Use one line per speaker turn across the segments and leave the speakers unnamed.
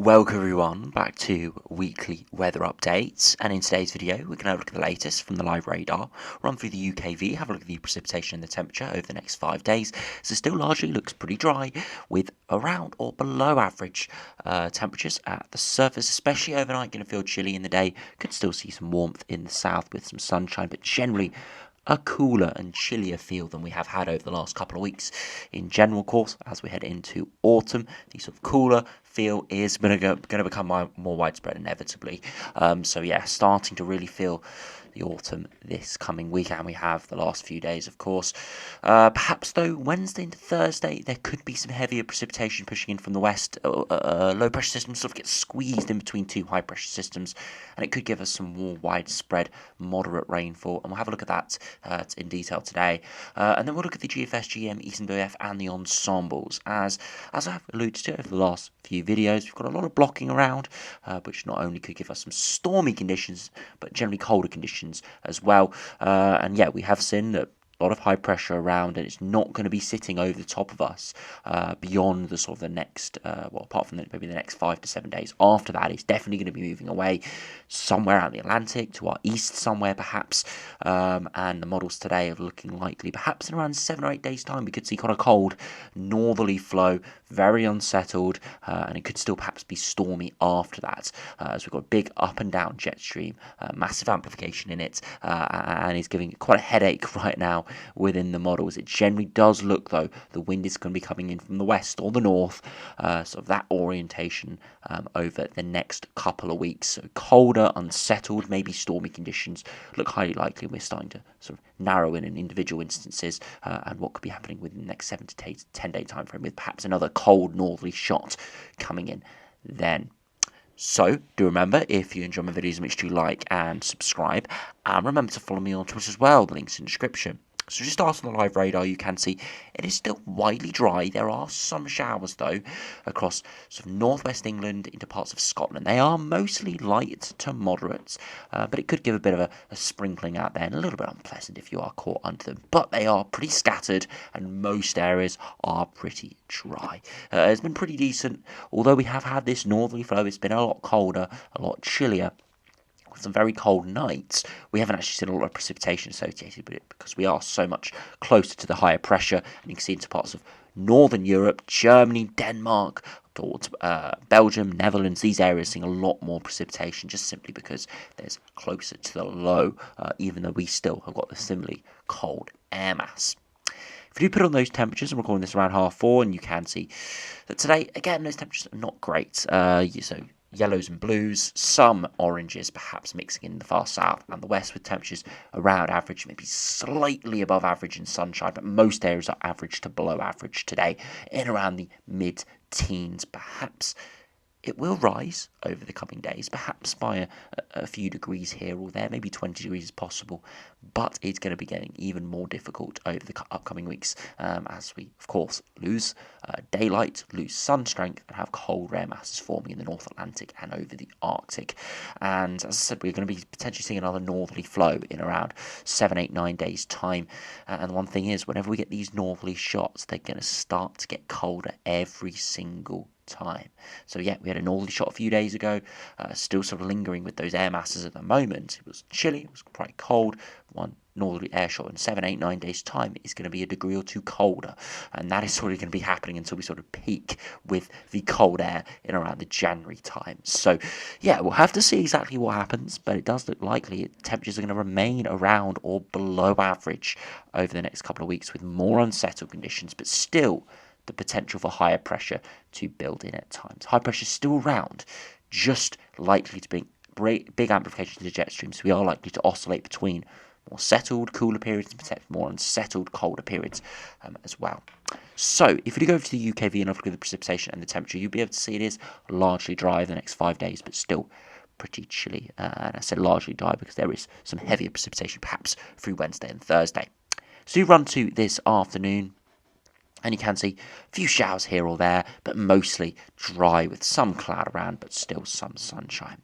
Welcome everyone back to weekly weather updates, and in today's video we're going to have a look at the latest from the live radar, run through the UKV, have a look at the precipitation and the temperature over the next 5 days. So still largely looks pretty dry with around or below average temperatures at the surface, especially overnight. Going to feel chilly in the day, could still see some warmth in the south with some sunshine, but generally a cooler and chillier feel than we have had over the last couple of weeks. In general, of course, as we head into autumn, the sort of cooler feel is going to become more widespread inevitably. So yeah, starting to really feel the autumn this coming week, and we have the last few days, of course. Perhaps though, Wednesday into Thursday, there could be some heavier precipitation pushing in from the west. Low pressure system sort of gets squeezed in between two high pressure systems, and it could give us some more widespread moderate rainfall, and we'll have a look at that in detail today. And then we'll look at the GFS, ECMWF and the ensembles. As I've alluded to over the last few videos, we've got a lot of blocking around, which not only could give us some stormy conditions, but generally colder conditions as well. And yeah, we have seen that a lot of high pressure around, and it's not going to be sitting over the top of us beyond the sort of the next, apart from maybe the next 5 to 7 days. After that, it's definitely going to be moving away somewhere out in the Atlantic, to our east somewhere perhaps, and the models today are looking likely perhaps in around 7 or 8 days time we could see kind of cold northerly flow, very unsettled, and it could still perhaps be stormy after that, as we've got a big up and down jet stream, massive amplification in it, and is giving quite a headache right now within the models. It generally does look though the wind is going to be coming in from the west or the north, sort of that orientation over the next couple of weeks. So colder, unsettled, maybe stormy conditions look highly likely. We're starting to sort of narrow in individual instances and what could be happening within the next 7 to 10 day time frame, with perhaps another cold northerly shot coming in then. So, do remember, if you enjoy my videos, make sure you like and subscribe, and remember to follow me on Twitter as well, the link's in the description. So just starting on the live radar, you can see it is still widely dry. There are some showers though across sort of northwest England into parts of Scotland. They are mostly light to moderate, but it could give a bit of a sprinkling out there, and a little bit unpleasant if you are caught under them. But they are pretty scattered, and most areas are pretty dry. It's been pretty decent, although we have had this northerly flow. It's been a lot colder, a lot chillier. Some very cold nights. We haven't actually seen a lot of precipitation associated with it because we are so much closer to the higher pressure, and you can see into parts of northern Europe, Germany, Denmark, towards Belgium, Netherlands, these areas seeing a lot more precipitation just simply because there's closer to the low, even though we still have got the similarly cold air mass. If you do put on those temperatures, I'm recording this around 4:30, and you can see that today, again, those temperatures are not great. So yellows and blues, some oranges perhaps mixing in the far south and the west, with temperatures around average, maybe slightly above average in sunshine, but most areas are average to below average today, in around the mid-teens perhaps. It will rise over the coming days, perhaps by a few degrees here or there, maybe 20 degrees is possible, but it's going to be getting even more difficult over the upcoming weeks as we, of course, lose daylight, lose sun strength, and have cold air masses forming in the North Atlantic and over the Arctic. And as I said, we're going to be potentially seeing another northerly flow in around 7, 8, 9 days' time. And the one thing is, whenever we get these northerly shots, they're going to start to get colder every single time. So yeah, we had a northerly shot a few days ago, still sort of lingering with those air masses at the moment. It was chilly, it was quite cold. One northerly air shot in 7, 8, 9 days time is going to be a degree or two colder, and that is sort of going to be happening until we sort of peak with the cold air in around the January time. So yeah, we'll have to see exactly what happens, but it does look likely temperatures are going to remain around or below average over the next couple of weeks, with more unsettled conditions, but still the potential for higher pressure to build in at times. High pressure is still around, just likely to be big amplification to the jet stream, so we are likely to oscillate between more settled, cooler periods and more unsettled, colder periods as well. So, if you go over to the UKV and look at the precipitation and the temperature, you'll be able to see it is largely dry the next 5 days, but still pretty chilly. And I said largely dry because there is some heavier precipitation perhaps through Wednesday and Thursday. So you run to this afternoon, and you can see a few showers here or there, but mostly dry with some cloud around, but still some sunshine.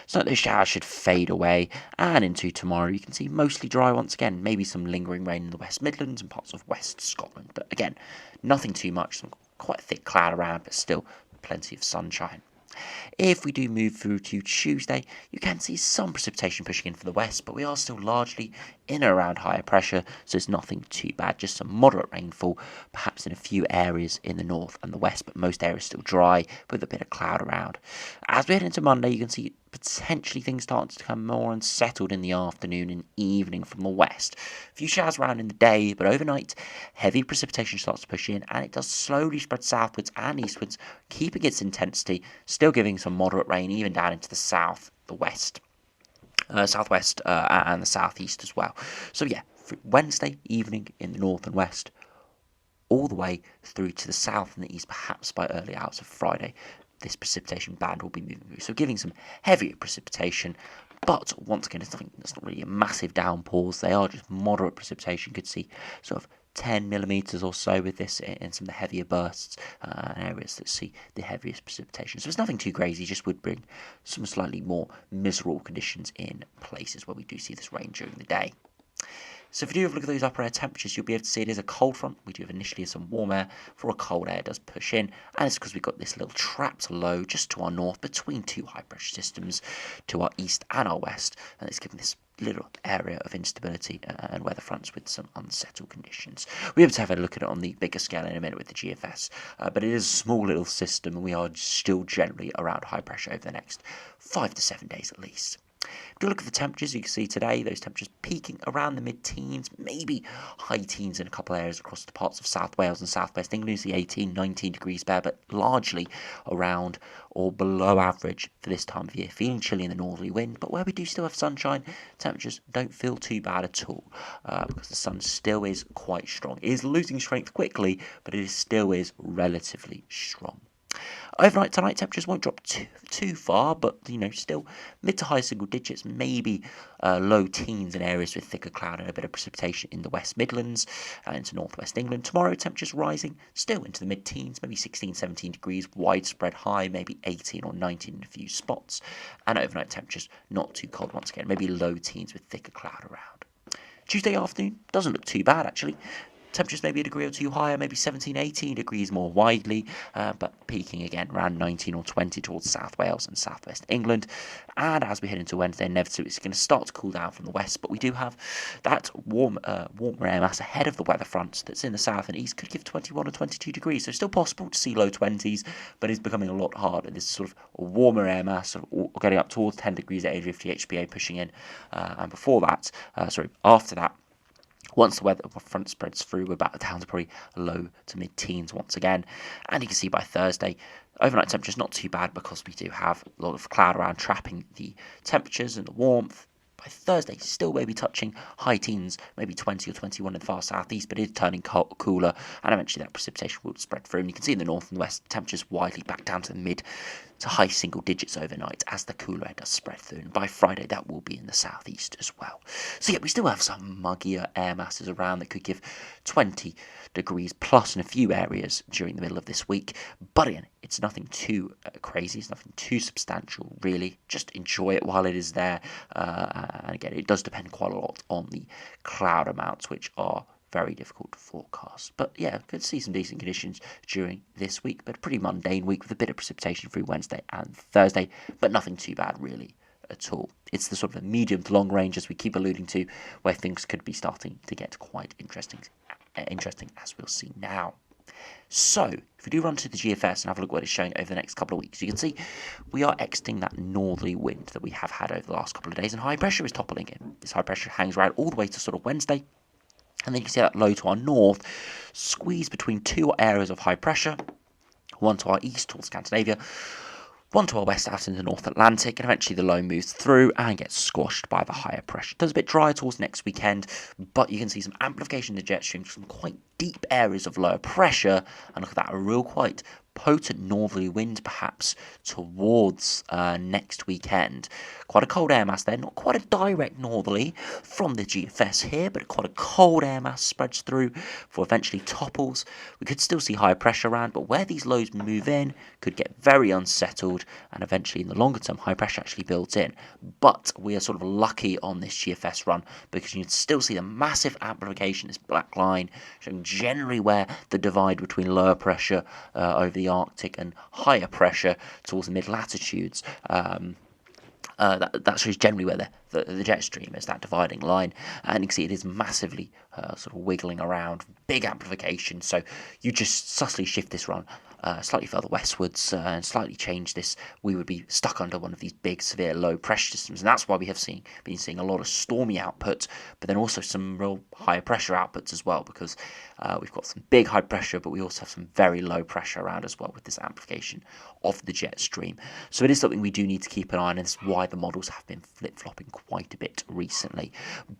So those showers should fade away, and into tomorrow you can see mostly dry once again, maybe some lingering rain in the West Midlands and parts of West Scotland. But again, nothing too much, some quite a thick cloud around, but still plenty of sunshine. If we do move through to Tuesday, you can see some precipitation pushing in from the west, but we are still largely in and around higher pressure, so it's nothing too bad. Just some moderate rainfall, perhaps in a few areas in the north and the west, but most areas still dry with a bit of cloud around. As we head into Monday, you can see potentially things starting to become more unsettled in the afternoon and evening from the west. A few showers around in the day, but overnight, heavy precipitation starts to push in, and it does slowly spread southwards and eastwards, keeping its intensity, still giving some moderate rain even down into the south, the west, southwest, and the southeast as well. So yeah, Wednesday evening in the north and west, all the way through to the south and the east, perhaps by early hours of Friday, this precipitation band will be moving through. So giving some heavier precipitation, but once again, it's nothing that's not really a massive downpours. They are just moderate precipitation. You could see sort of 10 millimetres or so with this in some of the heavier bursts and areas that see the heaviest precipitation. So it's nothing too crazy, just would bring some slightly more miserable conditions in places where we do see this rain during the day. So if you do have a look at those upper air temperatures, you'll be able to see it is a cold front. We do have initially some warm air before a cold air does push in, and it's because we've got this little trapped low just to our north between two high pressure systems to our east and our west, and it's giving this little area of instability and weather fronts with some unsettled conditions. We'll be able to have a look at it on the bigger scale in a minute with the GFS, but it is a small little system, and we are still generally around high pressure over the next 5 to 7 days at least. If you look at the temperatures, you can see today those temperatures peaking around the mid-teens, maybe high teens in a couple of areas across the parts of South Wales and South West England. You see 18, 19 degrees there, but largely around or below average for this time of year. Feeling chilly in the northerly wind, but where we do still have sunshine, temperatures don't feel too bad at all because the sun still is quite strong. It is losing strength quickly, but it still is relatively strong. Overnight tonight, temperatures won't drop too far, but still mid to high single digits, maybe low teens in areas with thicker cloud and a bit of precipitation in the West Midlands and into northwest England. Tomorrow, temperatures rising still into the mid-teens, maybe 16, 17 degrees, widespread high, maybe 18 or 19 in a few spots, and overnight temperatures not too cold once again, maybe low teens with thicker cloud around. Tuesday afternoon doesn't look too bad actually. Temperatures maybe a degree or two higher, maybe 17, 18 degrees more widely, but peaking again around 19 or 20 towards South Wales and South West England. And as we head into Wednesday, inevitably it's going to start to cool down from the west, but we do have that warmer air mass ahead of the weather front that's in the south and east, could give 21 or 22 degrees. So still possible to see low 20s, but it's becoming a lot harder. This is sort of a warmer air mass, sort of getting up towards 10 degrees at 850 HPA pushing in, and after that, once the weather front spreads through, we're back down to probably low to mid-teens once again. And you can see by Thursday, overnight temperatures not too bad because we do have a lot of cloud around trapping the temperatures and the warmth. By Thursday, still maybe touching high teens, maybe 20 or 21 in the far southeast, but it is turning cooler, and eventually that precipitation will spread through. And you can see in the north and west, temperatures widely back down to the mid to high single digits overnight as the cooler air does spread through. And by Friday, that will be in the southeast as well. So yeah, we still have some muggier air masses around that could give 20 degrees plus in a few areas during the middle of this week. But again, it's nothing too crazy. It's nothing too substantial, really. Just enjoy it while it is there. And again, it does depend quite a lot on the cloud amounts, which are very difficult to forecast. But yeah, could see some decent conditions during this week, but a pretty mundane week with a bit of precipitation through Wednesday and Thursday, but nothing too bad really at all. It's the sort of medium to long range, as we keep alluding to, where things could be starting to get quite interesting as we'll see now. So, if we do run to the GFS and have a look at what it's showing over the next couple of weeks, you can see we are exiting that northerly wind that we have had over the last couple of days, and high pressure is toppling in. This high pressure hangs around all the way to sort of Wednesday, and then you can see that low to our north, squeezed between two areas of high pressure, one to our east towards Scandinavia, one to our west out in the North Atlantic, and eventually the low moves through and gets squashed by the higher pressure. It does a bit drier towards next weekend, but you can see some amplification in the jet stream, some quite deep areas of lower pressure, and look at that, a real quite potent northerly wind perhaps towards next weekend. Quite a cold air mass there, not quite a direct northerly from the GFS here, but quite a cold air mass spreads through for eventually topples. We could still see higher pressure around, but where these lows move in could get very unsettled, and eventually in the longer term high pressure actually builds in. But we are sort of lucky on this GFS run because you can still see the massive amplification, this black line showing generally where the divide between lower pressure over the Arctic and higher pressure towards the mid-latitudes. That's generally where the jet stream is, that dividing line, and you can see it is massively sort of wiggling around, big amplification. So you just subtly shift this run slightly further westwards and slightly change this, we would be stuck under one of these big severe low pressure systems, and that's why we have been seeing a lot of stormy output, but then also some real higher pressure outputs as well, because we've got some big high pressure, but we also have some very low pressure around as well with this amplification of the jet stream. So it is something we do need to keep an eye on, and it's why the models have been flip-flopping quite a bit recently.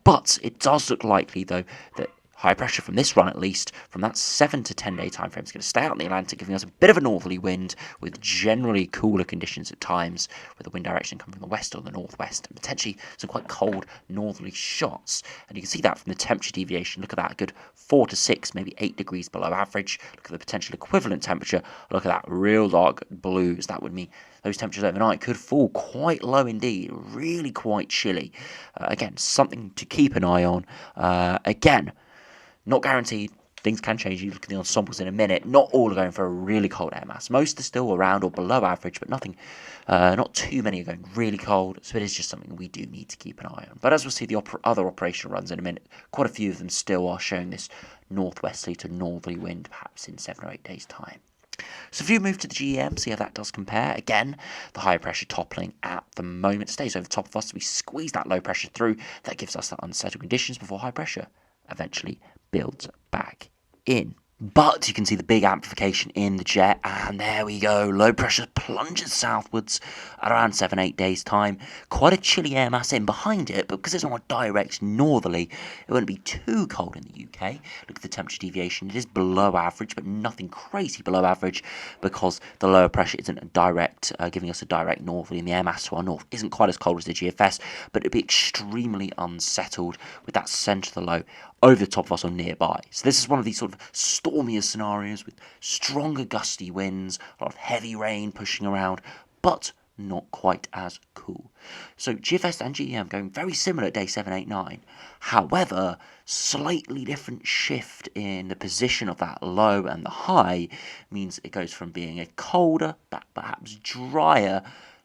But it does look likely, though, that high pressure from this run, at least, from that 7 to 10 day time frame, is going to stay out in the Atlantic, giving us a bit of a northerly wind with generally cooler conditions at times, with the wind direction coming from the west or the northwest, and potentially some quite cold northerly shots. And you can see that from the temperature deviation. Look at that, a good 4 to 6, maybe 8 degrees below average. Look at the potential equivalent temperature. Look at that real dark blues. That would mean those temperatures overnight could fall quite low indeed, really quite chilly. Again, something to keep an eye on. Again, not guaranteed. Things can change. You look at the ensembles in a minute. Not all are going for a really cold air mass. Most are still around or below average, but nothing. Not too many are going really cold. So it is just something we do need to keep an eye on. But as we'll see the other operational runs in a minute, quite a few of them still are showing this northwesterly to northerly wind, perhaps in 7 or 8 days' time. So if you move to the GEM, see how that does compare. Again, the high pressure toppling at the moment stays over the top of us. So we squeeze that low pressure through. That gives us that unsettled conditions before high pressure eventually builds back in. But you can see the big amplification in the jet, and there we go. Low pressure plunges southwards at around 7-8 days' time. Quite a chilly air mass in behind it, but because it's not a direct northerly, it won't be too cold in the UK. Look at the temperature deviation. It is below average, but nothing crazy below average, because the lower pressure isn't a direct, giving us a direct northerly, and the air mass to our north isn't quite as cold as the GFS, but it'd be extremely unsettled with that centre of the low over the top of us or nearby. So this is one of these sort of stormier scenarios with stronger gusty winds, a lot of heavy rain pushing around, but not quite as cool. So GFS and GEM going very similar at day 7, 8, 9. However, slightly different shift in the position of that low and the high means it goes from being a colder, but perhaps drier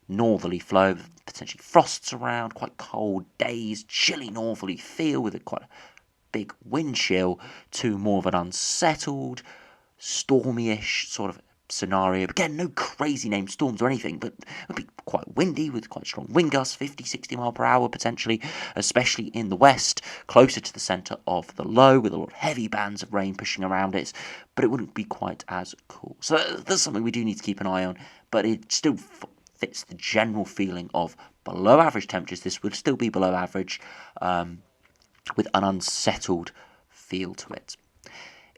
northerly flow, potentially frosts around, quite cold days, chilly northerly feel with a quite big wind chill, to more of an unsettled, stormy-ish sort of scenario. Again, no crazy named storms or anything, but it would be quite windy with quite strong wind gusts, 50, 60 mile per hour potentially, especially in the west, closer to the centre of the low, with a lot of heavy bands of rain pushing around it, but it wouldn't be quite as cool. So that's something we do need to keep an eye on, but it still fits the general feeling of below average temperatures. This would still be below average, with an unsettled feel to it.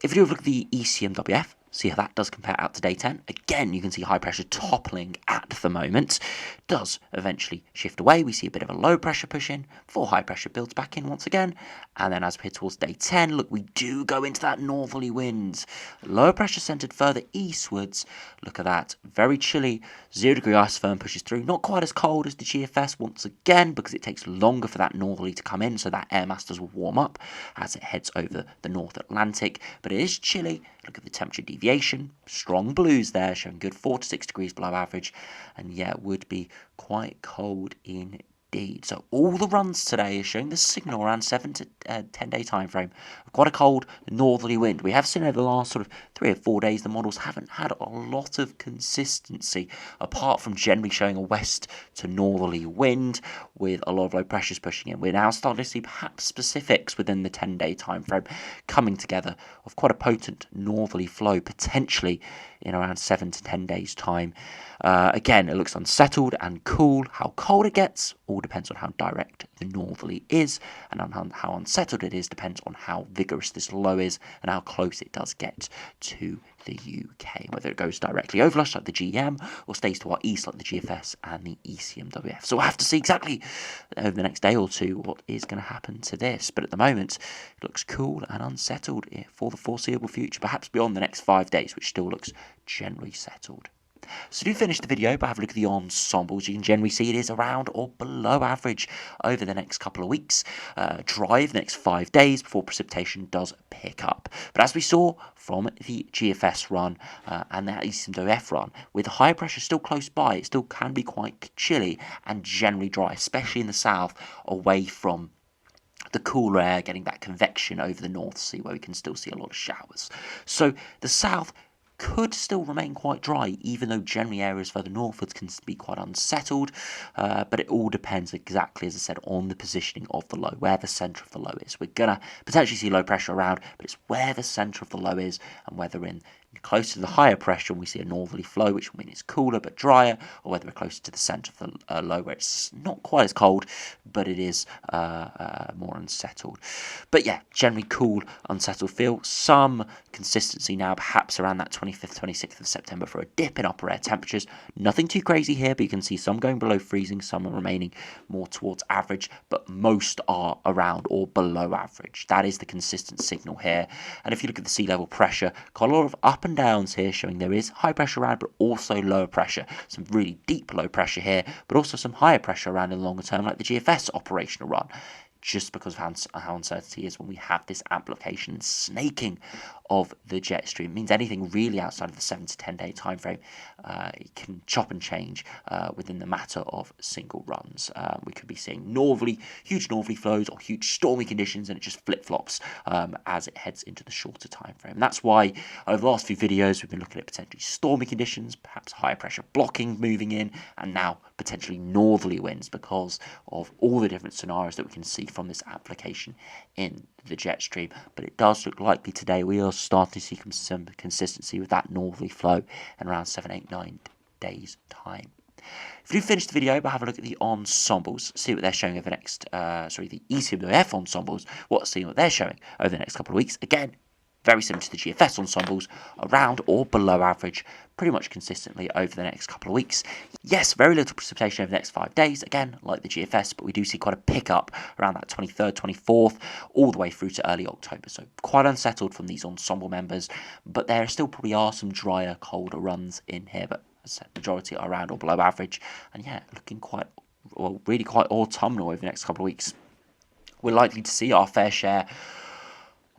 If you do look at the ECMWF, see how that does compare out to day 10. Again, you can see high pressure toppling at the moment. Does eventually shift away. We see a bit of a low pressure push in before high pressure builds back in once again. And then as we head towards day 10, look, we do go into that northerly winds. Low pressure centered further eastwards. Look at that. Very chilly. 0 degree isotherm pushes through. Not quite as cold as the GFS once again, because it takes longer for that northerly to come in, so that air mass does warm up as it heads over the North Atlantic. But it is chilly. Look at the temperature deviation. Strong blues there, showing good 4 to 6 degrees below average. And yeah, it would be quite cold indeed. So all the runs today are showing the signal around 7 to 10 day time frame of quite a cold northerly wind. We have seen over the last sort of 3 or 4 days the models haven't had a lot of consistency, apart from generally showing a west to northerly wind with a lot of low pressures pushing in. We're now starting to see perhaps specifics within the 10 day time frame coming together of quite a potent northerly flow potentially in around 7 to 10 days time. Again, it looks unsettled and cool. How cold it gets all depends on how direct the northerly is, and on how unsettled it is depends on how vigorous this low is and how close it does get to the UK, whether it goes directly over us like the GEM or stays to our east like the GFS and the ECMWF. So we'll have to see exactly over the next day or two what is going to happen to this, but at the moment it looks cool and unsettled for the foreseeable future, perhaps beyond the next 5 days, which still looks generally settled. So do finish the video, but have a look at the ensembles. You can generally see it is around or below average over the next couple of weeks. Dry the next 5 days before precipitation does pick up. But as we saw from the GFS run and the ECMWF run, with high pressure still close by, it still can be quite chilly and generally dry, especially in the south, away from the cooler air getting that convection over the North Sea, where we can still see a lot of showers. So the south could still remain quite dry, even though generally areas further northwards can be quite unsettled, but it all depends exactly, as I said, on the positioning of the low, where the centre of the low is. We're going to potentially see low pressure around, but it's where the centre of the low is, and whether in closer to the higher pressure we see a northerly flow, which will mean it's cooler but drier, or whether we're closer to the centre of the low, where it's not quite as cold, but it is more unsettled. But yeah, generally cool, unsettled feel. Some consistency now, perhaps around that 25th, 26th of September for a dip in upper air temperatures. Nothing too crazy here, but you can see some going below freezing, some are remaining more towards average, but most are around or below average. That is the consistent signal here. And if you look at the sea level pressure, quite a lot of up and downs here, showing there is high pressure around, but also lower pressure. Some really deep low pressure here, but also some higher pressure around in the longer term, like the GFS Operational Run, just because of how uncertainty is when we have this amplification snaking of the jet stream. It means anything really outside of the 7 to 10 day time frame, it can chop and change within the matter of single runs. We could be seeing huge northerly flows or huge stormy conditions, and it just flip-flops as it heads into the shorter time frame. And that's why over the last few videos we've been looking at potentially stormy conditions, perhaps higher pressure blocking moving in, and now potentially northerly winds, because of all the different scenarios that we can see from this application in the jet stream. But it does look likely today we are starting to see some consistency with that northerly flow in around 7, 8, 9 days time. If you finish the video, but have a look at the ensembles, see what they're showing over the next, the ECMWF ensembles, what they're showing over the next couple of weeks. Again, very similar to the GFS ensembles, around or below average, pretty much consistently over the next couple of weeks. Yes, very little precipitation over the next 5 days, again, like the GFS, but we do see quite a pickup around that 23rd, 24th, all the way through to early October. So quite unsettled from these ensemble members, but there still probably are some drier, colder runs in here, but as I said, majority are around or below average, and yeah, looking really quite autumnal over the next couple of weeks. We're likely to see our fair share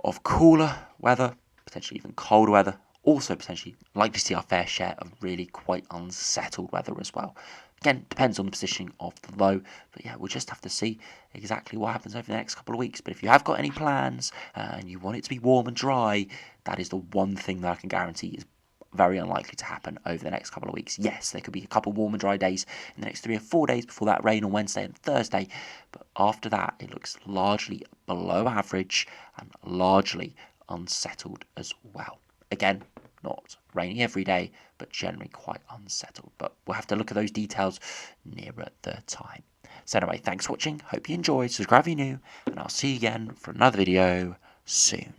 of cooler weather, potentially even colder weather, also potentially likely to see our fair share of really quite unsettled weather as well. Again, depends on the positioning of the low, but yeah, we'll just have to see exactly what happens over the next couple of weeks. But if you have got any plans and you want it to be warm and dry, that is the one thing that I can guarantee is very unlikely to happen over the next couple of weeks. Yes, there could be a couple warm and dry days in the next 3 or 4 days before that rain on Wednesday and Thursday, but after that it looks largely below average and largely unsettled as well. Again, not raining every day, but generally quite unsettled. But we'll have to look at those details nearer the time. So anyway, thanks for watching. Hope you enjoyed. Subscribe if you're new, and I'll see you again for another video soon.